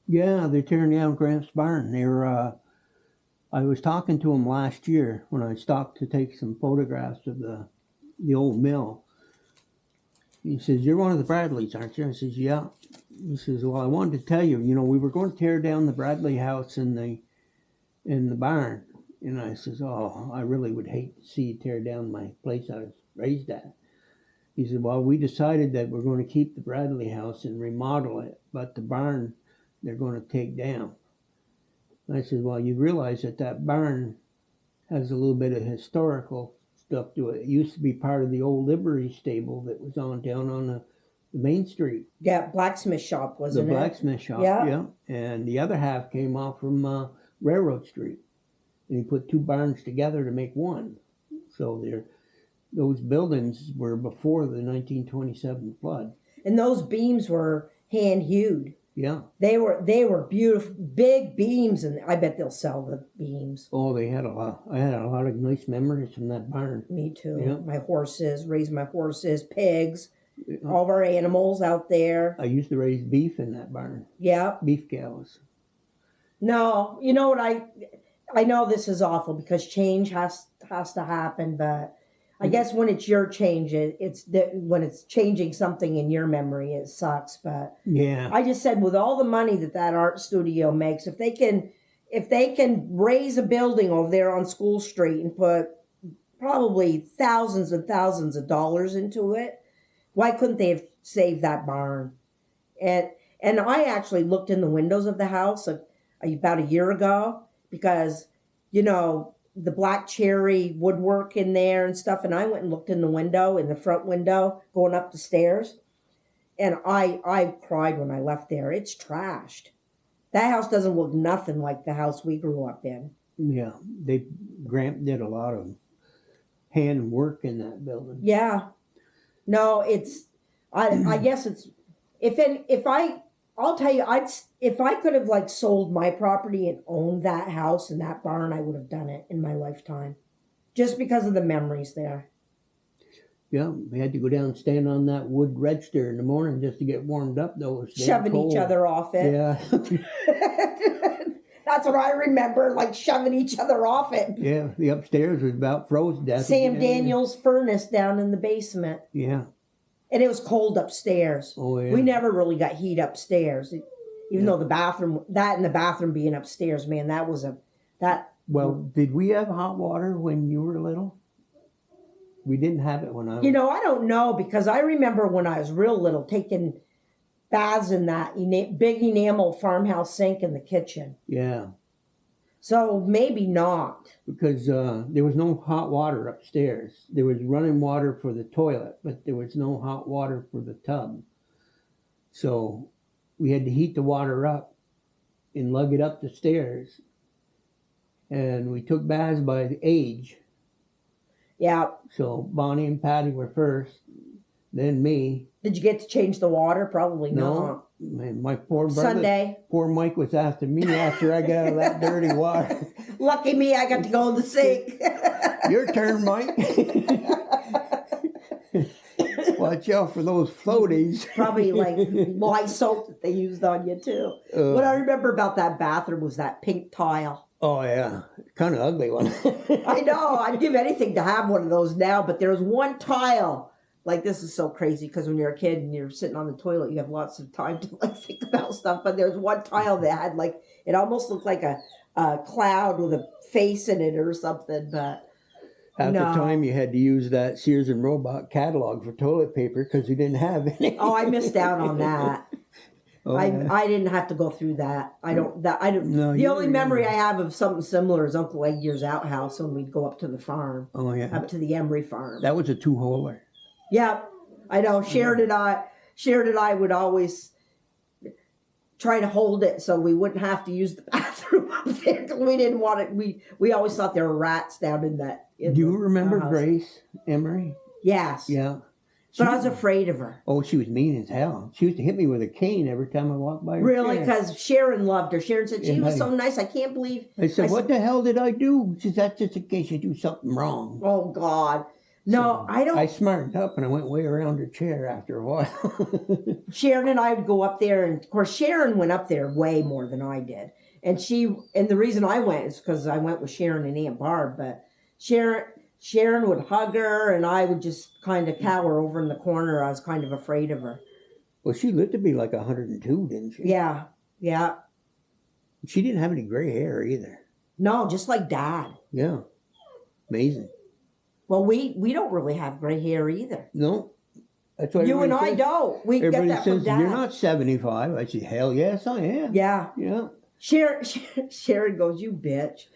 Yeah, they're tearing down Grant's barn. I was talking to him last year when I stopped to take some photographs of the old mill. He says, "You're one of the Bradleys, aren't you?" I says, "Yeah." He says, "Well, I wanted to tell you, we were going to tear down the Bradley house in the barn." And I says, "Oh, I really would hate to see you tear down my place I was raised at." He said, "Well, we decided that we're going to keep the Bradley house and remodel it, but the barn they're going to take down." And I said, "Well, you realize that barn has a little bit of historical stuff to it. It used to be part of the old livery stable that was down on the Main Street. Yeah, blacksmith shop, wasn't The it? blacksmith shop, Yeah. yeah. And the other half came off from Railroad Street. And he put two barns together to make one. So those buildings were before the 1927 flood. And those beams were hand hewed. Yeah. They were beautiful, big beams, and I bet they'll sell the beams. Oh, they had a lot. I had a lot of nice memories from that barn. Me too. Yeah. My horses, raised my horses, pigs, all of our animals out there. I used to raise beef in that barn. Yeah. Beef cows. No, you know what, I know this is awful because change has to happen, but I guess when it's your change, when it's changing something in your memory, it sucks. But Yeah. I just said, with all the money that art studio makes, if they can raise a building over there on School Street and put probably thousands and thousands of dollars into it, why couldn't they have saved that barn? And I actually looked in the windows of the house about a year ago because, the black cherry woodwork in there and stuff. And I went and looked in the front window, going up the stairs. And I cried when I left there. It's trashed. That house doesn't look nothing like the house we grew up in. Yeah. Gramp did a lot of hand work in that building. Yeah. No, I guess I'll tell you, if I could have sold my property and owned that house and that barn, I would have done it in my lifetime, just because of the memories there. Yeah, we had to go down and stand on that wood register in the morning just to get warmed up, though. Shoving each other off it. Yeah. That's what I remember, shoving each other off it. Yeah, the upstairs was about froze to death. Sam Daniels' furnace down in the basement. Yeah. And it was cold upstairs. Oh, yeah. We never really got heat upstairs. Even though the bathroom being upstairs, man, that was Well, did we have hot water when you were little? We didn't have it when I was... I don't know, because I remember when I was real little taking baths in that big enamel farmhouse sink in the kitchen. Yeah. So maybe not. Because there was no hot water upstairs. There was running water for the toilet, but there was no hot water for the tub. So we had to heat the water up and lug it up the stairs. And we took baths by age. Yeah. So Bonnie and Patty were first, then me. Did you get to change the water? Probably not. My poor brother. Sunday. Poor Mike was after me after I got out of that dirty water. Lucky me, I got to go in the sink. Your turn, Mike. Watch out for those floaties. Probably lye soap that they used on you too. What I remember about that bathroom was that pink tile. Oh yeah, kind of ugly one. I know. I'd give anything to have one of those now. But there's one tile. This is so crazy because when you're a kid and you're sitting on the toilet, you have lots of time to think about stuff. But there's one tile that had it almost looked like a cloud with a face in it or something. But at the time, you had to use that Sears and Roebuck catalog for toilet paper because you didn't have any. Oh, I missed out on that. Oh, I didn't have to go through that. I don't. No, the only memory I have of something similar is Uncle Eggier's outhouse when we'd go up to the farm. Oh yeah, up to the Emery farm. That was a 2-holer. Yeah, I know. Sharon and I would always try to hold it so we wouldn't have to use the bathroom up there because we didn't want it. We always thought there were rats down in that. Do you remember Grace Emery? Yes. Yeah. But I was afraid of her. Oh, she was mean as hell. She used to hit me with a cane every time I walked by her Really? chair. Because Sharon loved her. Sharon said she was so nice. I can't believe. I said, what the hell did I do? She said, that's just in case you do something wrong. Oh, God. No, So I don't. I smartened up and I went way around her chair after a while. Sharon and I would go up there, and of course Sharon went up there way more than I did. And the reason I went is because I went with Sharon and Aunt Barb, but Sharon would hug her, and I would just kind of cower over in the corner. I was kind of afraid of her. Well, she lived to be like 102, didn't she? Yeah, yeah. She didn't have any gray hair either. No, just like Dad. Yeah. Amazing. Well, we don't really have gray hair either. No. That's what You and everybody I says. don't. We get Everybody that says, from Dad. you're not 75. I say, hell yes, I am. Yeah. Yeah. Sharon goes, you bitch.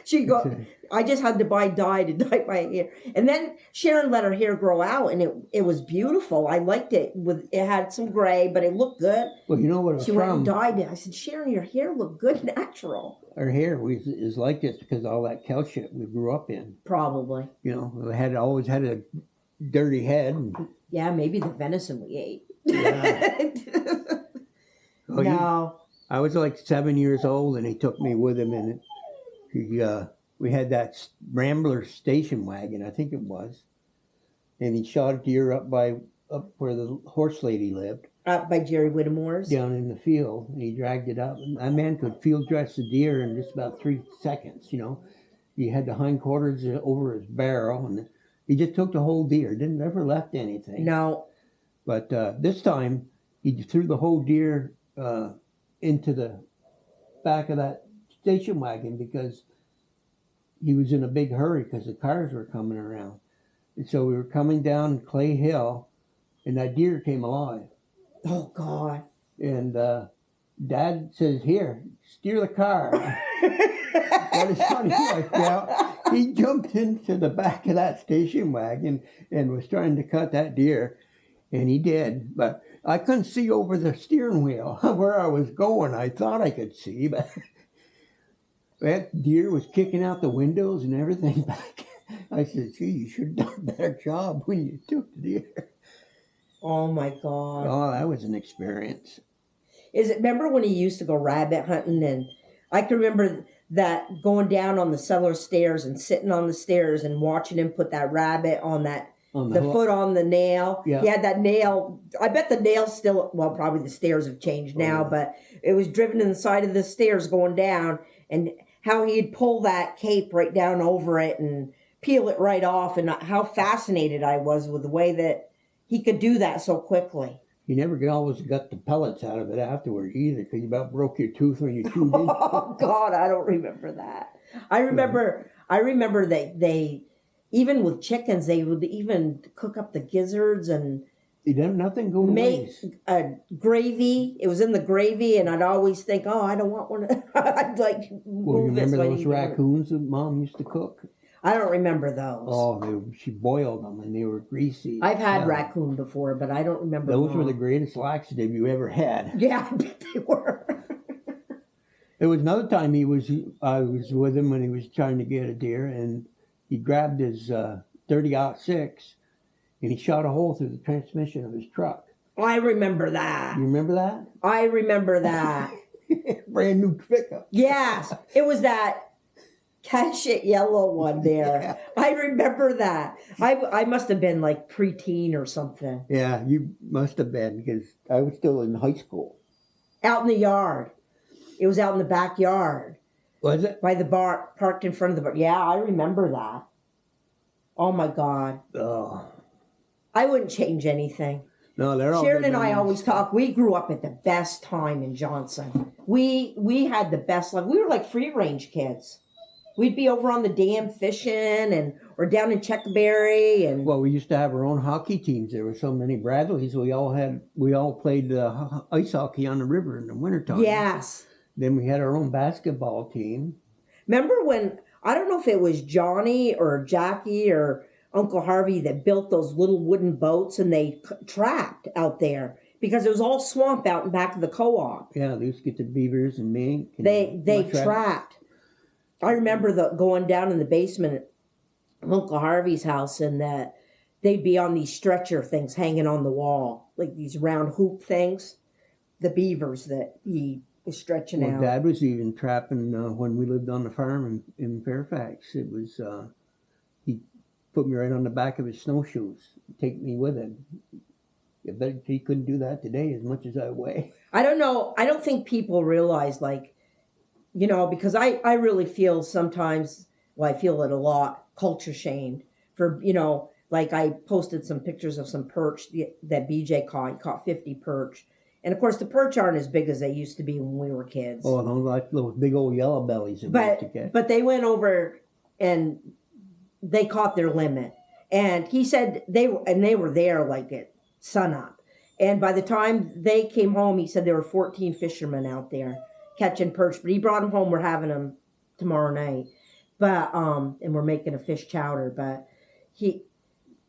She goes, I just had to buy dye to dye my hair. And then Sharon let her hair grow out, and it was beautiful. I liked it. It had some gray, but it looked good. Well, you know what it was She went and dyed it. I said, Sharon, your hair looked good natural. Our hair is like this because of all that cow shit we grew up in. Probably. You know, we always had a dirty head. And, yeah, maybe the venison we ate. Yeah. Oh, no. I was like 7 years old, and he took me with him, and we had that Rambler station wagon, I think it was, and he shot a deer up where the horse lady lived. Up by Jerry Whittemore's? Down in the field, and he dragged it up. And that man could field dress the deer in just about 3 seconds, you know. He had the hindquarters over his barrel, and he just took the whole deer, never left anything. No. But this time, he threw the whole deer into the back of that station wagon because he was in a big hurry because the cars were coming around. And so we were coming down Clay Hill, and that deer came alive. Oh, God. And Dad says, here, steer the car. What is funny, like, he jumped into the back of that station wagon and was trying to cut that deer, and he did. But I couldn't see over the steering wheel where I was going. I thought I could see, but that deer was kicking out the windows and everything back. I said, gee, you should have done a better job when you took the deer. Oh, my God. Oh, that was an experience. Remember when he used to go rabbit hunting? And I can remember that going down on the cellar stairs and sitting on the stairs and watching him put that rabbit on that, the foot on the nail. Yeah. He had that nail. I bet the nail still, well, probably the stairs have changed now, but it was driven in the side of the stairs going down, and how he'd pull that cape right down over it and peel it right off, and how fascinated I was with the way that he could do that so quickly. You never always got the pellets out of it afterwards either, because you about broke your tooth when you chewed in. Oh, God, I don't remember that. I remember that they, even with chickens, they would even cook up the gizzards and nothing go to make waste. a gravy. It was in the gravy, and I'd always think, oh, I don't want one. I'd like Well, you move it. remember so I those didn't get it. raccoons that Mom used to cook? I don't remember those. Oh, she boiled them, and they were greasy. I've had Yeah. raccoon before, but I don't remember. Those were Mom. the greatest laxative you ever had. Yeah, I bet they were. There was another time I was with him when he was trying to get a deer, and he grabbed his 30-06, and he shot a hole through the transmission of his truck. I remember that. You remember that? I remember that. Brand new pickup. Yes, it was that shit yellow one there. Yeah. I remember that. I must have been like preteen or something. Yeah, you must have been, because I was still in high school. Out in the yard. It was out in the backyard. Was it? By the bar, parked in front of the bar. Yeah, I remember that. Oh my God. Oh. I wouldn't change anything. No, they're all Sharon good and I memories. always talk. We grew up at the best time in Johnson. We had the best life. We were like free range kids. We'd be over on the dam fishing, or down in Checkberry, and Well, we used to have our own hockey teams. There were so many Bradleys. We all played ice hockey on the river in the wintertime. yes. Then we had our own basketball team. Remember when, I don't know if it was Johnny or Jackie or Uncle Harvey that built those little wooden boats, and they trapped out there because it was all swamp out in back of the co-op. Yeah, they used to get the beavers and mink. And They muskrat. trapped. I remember going down in the basement of Uncle Harvey's house, and that they'd be on these stretcher things hanging on the wall, like these round hoop things. The beavers that he was stretching Well, out. Dad was even trapping when we lived on the farm in Fairfax. It was he put me right on the back of his snowshoes, take me with him. I bet he couldn't do that today as much as I weigh. I don't know. I don't think people realize, like, you know, because I really feel sometimes, well, I feel it a lot, culture shamed for, you know, like I posted some pictures of some perch that BJ caught. He caught 50 perch. And of course, the perch aren't as big as they used to be when we were kids. Oh, those big old yellow bellies. But they went over and they caught their limit. And he said they were there like at sunup. And by the time they came home, he said there were 14 fishermen out there catching perch. But he brought them home. We're having them tomorrow night. But and we're making a fish chowder. But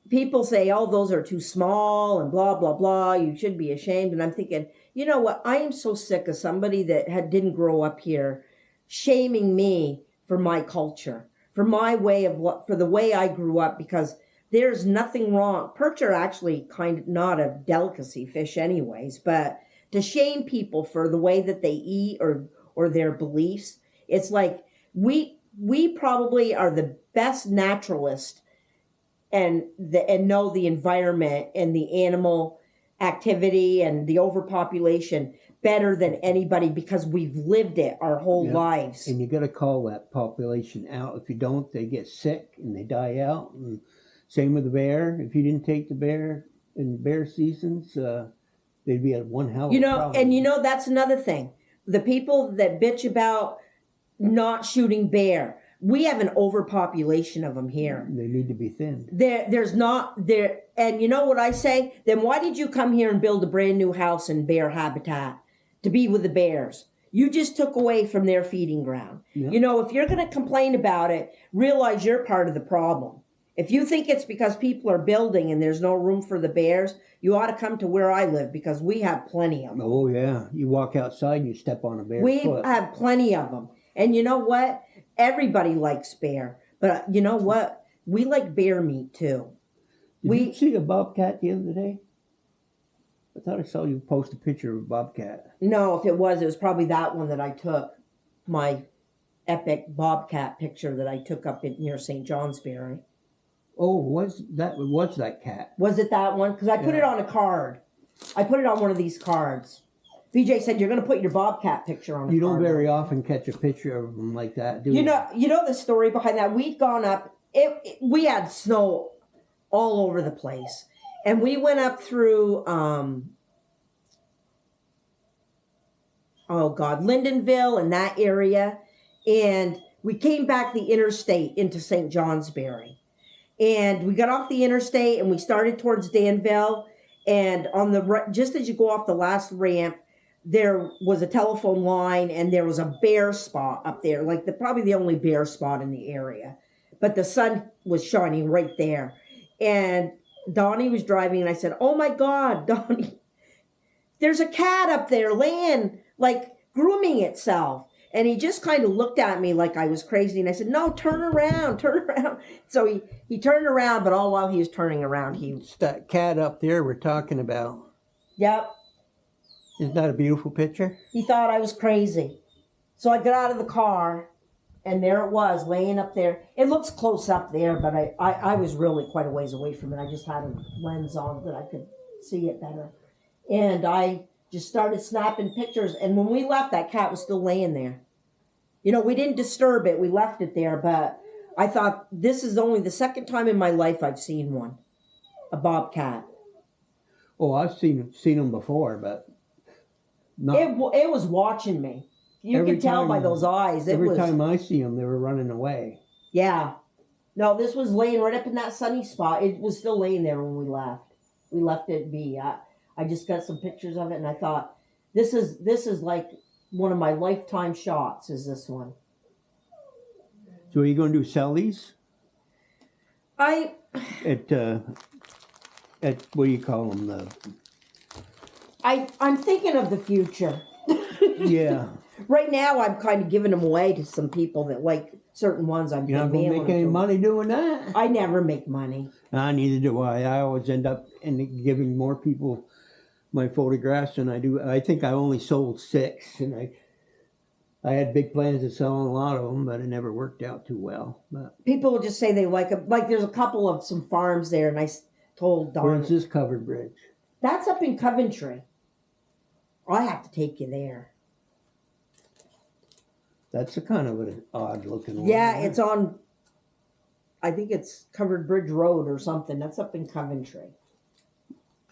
people say, oh, those are too small and blah, blah, blah. You should be ashamed. And I'm thinking, you know what? I am so sick of somebody that didn't grow up here shaming me for my culture, for my way of for the way I grew up, because there's nothing wrong. Perch are actually kind of not a delicacy fish anyways, but to shame people for the way that they eat or their beliefs, it's like we probably are the best naturalists and know the environment and the animal activity and the overpopulation better than anybody because we've lived it our whole lives. And you got to call that population out. If you don't, they get sick and they die out. And same with the bear. If you didn't take the bear in bear seasons, they'd be at one hell of a problem. And you know, that's another thing. The people that bitch about not shooting bear, we have an overpopulation of them here. They need to be thinned. There's not there. And you know what I say? Then why did you come here and build a brand new house in bear habitat to be with the bears? You just took away from their feeding ground. Yeah. You know, if you're going to complain about it, realize you're part of the problem. If you think it's because people are building and there's no room for the bears, you ought to come to where I live because we have plenty of them. Oh, yeah. You walk outside and you step on a bear's foot. We have plenty of them. And you know what? Everybody likes bear. But you know what? We like bear meat, too. Did you see a bobcat the other day? I thought I saw you post a picture of a bobcat. No, if it was probably that one that I took. My epic bobcat picture that I took up near St. Johnsbury. Oh, was that cat? Was it that one? Because I put it on a card. I put it on one of these cards. BJ said you're going to put your bobcat picture on a card. You don't very often catch a picture of them like that, do you? You know the story behind that? We'd gone up. We had snow all over the place. And we went up through, Lyndonville and that area. And we came back the interstate into St. Johnsbury. And we got off the interstate and we started towards Danville. And just as you go off the last ramp, there was a telephone line and there was a bear spot up there, like probably the only bear spot in the area. But the sun was shining right there. And Donnie was driving and I said, oh my God, Donnie, there's a cat up there laying, like grooming itself. And he just kind of looked at me like I was crazy. And I said, no, turn around. So he turned around, but all while he was turning around, It's that cat up there we're talking about. Yep. Isn't that a beautiful picture? He thought I was crazy. So I got out of the car, and there it was, laying up there. It looks close up there, but I was really quite a ways away from it. I just had a lens on that I could see it better. And I just started snapping pictures. And when we left, that cat was still laying there. You know, we didn't disturb it. We left it there, but I thought this is only the second time in my life I've seen one, a bobcat. Oh, I've seen them before, but not. It was watching me. You could tell by those eyes. Every time I see them, they were running away. Yeah. No, this was laying right up in that sunny spot. It was still laying there when we left. We left it be. I just got some pictures of it, and I thought, this is like one of my lifetime shots, is this one. So are you going to sell these? At what do you call them? I'm thinking of the future. Yeah. Right now, I'm kind of giving them away to some people that like certain ones. I'm You're not going to mailing make them any to. money doing that? I never make money. Neither do I. I always end up giving more people my photographs than I do. I think I only sold 6, and I had big plans of selling a lot of them, but it never worked out too well. But People will just say they like them. Like there's a couple of some farms there, and I told Don. where's this covered bridge? That's up in Coventry. I have to take you there. That's a kind of an odd looking one. Yeah, it's on, I think it's Covered Bridge Road or something. That's up in Coventry.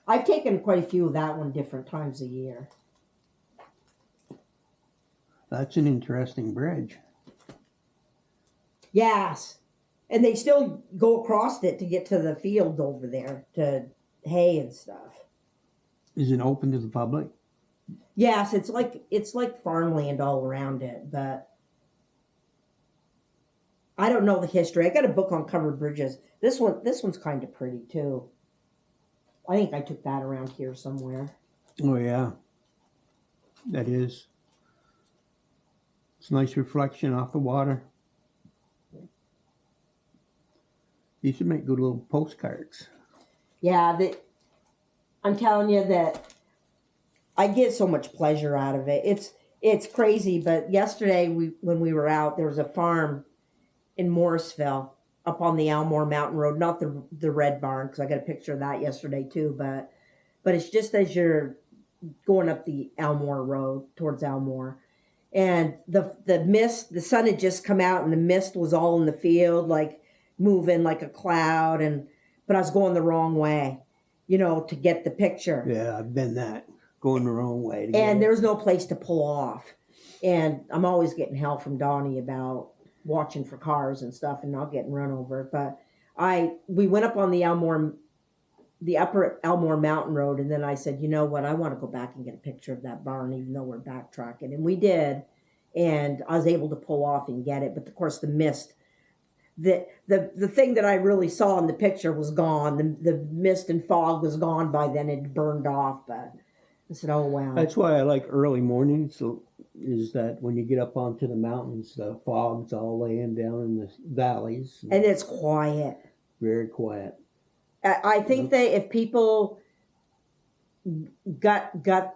I've taken quite a few of that one different times a year. That's an interesting bridge. Yes. And they still go across it to get to the field over there, to hay and stuff. Is it open to the public? Yes, it's like farmland all around it, but I don't know the history. I got a book on covered bridges. This one's kind of pretty too. I think I took that around here somewhere. Oh yeah, that is. It's a nice reflection off the water. You should make good little postcards. Yeah, I'm telling you that I get so much pleasure out of it. It's crazy, but yesterday when we were out, there was a farm in Morrisville up on the Elmore Mountain Road, not the Red Barn, because I got a picture of that yesterday too, but it's just as you're going up the Elmore Road towards Elmore, and the mist, the sun had just come out and the mist was all in the field, like moving like a cloud, but I was going the wrong way, to get the picture. Yeah, I've been that, going the wrong way. And there was no place to pull off. And I'm always getting hell from Donnie about watching for cars and stuff and not getting run over. But we went up on the upper Elmore Mountain Road, and then I said, you know what, I want to go back and get a picture of that barn, even though we're backtracking. And we did, and I was able to pull off and get it. But of course, the mist, the thing that I really saw in the picture was gone. The mist and fog was gone by then. It burned off, but I said, oh wow. That's why I like early mornings. Is that when you get up onto the mountains, the fog's all laying down in the valleys, and it's quiet. Very quiet. I think that if people got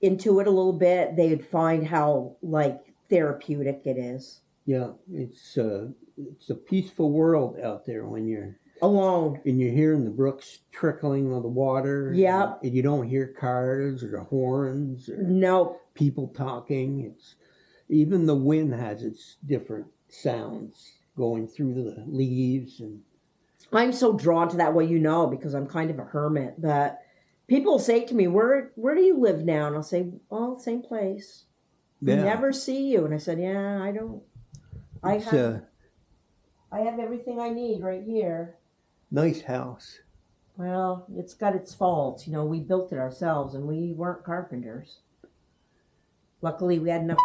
into it a little bit, they'd find how like therapeutic it is. Yeah, it's a peaceful world out there when you're alone and you're hearing the brooks trickling on the water. Yep. And you don't hear cars or horns or no people talking. It's even the wind has its different sounds going through the leaves. And I'm so drawn to that way, because I'm kind of a hermit. But people say to me, where do you live now? And I'll say, well, same place. Yeah. Never see you. And I said, yeah, I don't. I have everything I need right here. Nice house. Well, it's got its faults. We built it ourselves, and we weren't carpenters. Luckily, we had enough